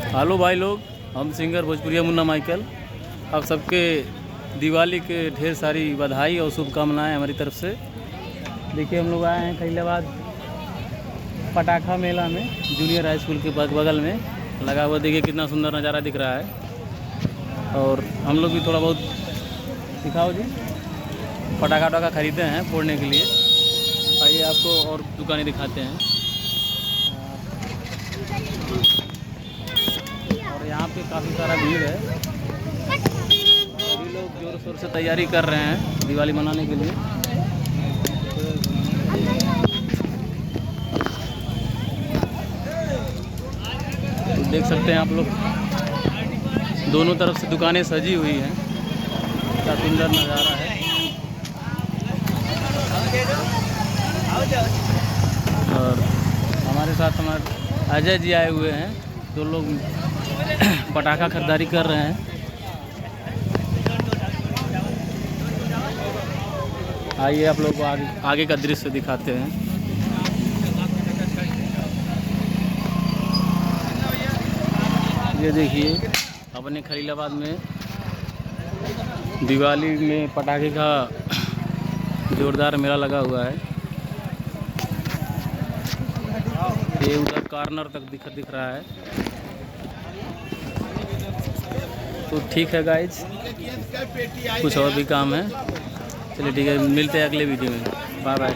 Hello भाई लोग, हम सिंगर भोजपुरिया मुन्ना माइकल। आप सबके दिवाली के ढेर सारी बधाई और शुभकामनाएं हमारी तरफ से। देखिए, हम लोग आए हैं खलीलाबाद पटाखा मेला में, जूनियर हाई स्कूल के बगल में लगा हुआ। देखिए कितना सुंदर नज़ारा दिख रहा है। और हम लोग भी थोड़ा बहुत दिखाओ जी, पटाखा वटाखा खरीदे हैं फोड़ने के लिए। आइए आपको और दुकानें दिखाते हैं। और यहाँ पे काफ़ी सारा भीड़ है। सभी लोग जोर शोर से तैयारी कर रहे हैं दिवाली मनाने के लिए। तो देख सकते हैं आप लोग, दोनों तरफ से दुकानें सजी हुई हैं। क्या सुंदर नज़ारा है। और हमारे साथ हमारे अजय जी आए हुए हैं, जो लोग पटाखा खरीदारी कर रहे हैं। आइए आप लोग को आगे का दृश्य दिखाते हैं। ये देखिए, अपने खलीलाबाद में दिवाली में पटाखे का जोरदार मेला लगा हुआ है। ये उधर कॉर्नर तक दिख रहा है। तो ठीक है गाइज, कुछ और भी काम है। चलिए ठीक है, मिलते हैं अगले वीडियो में। Bye bye.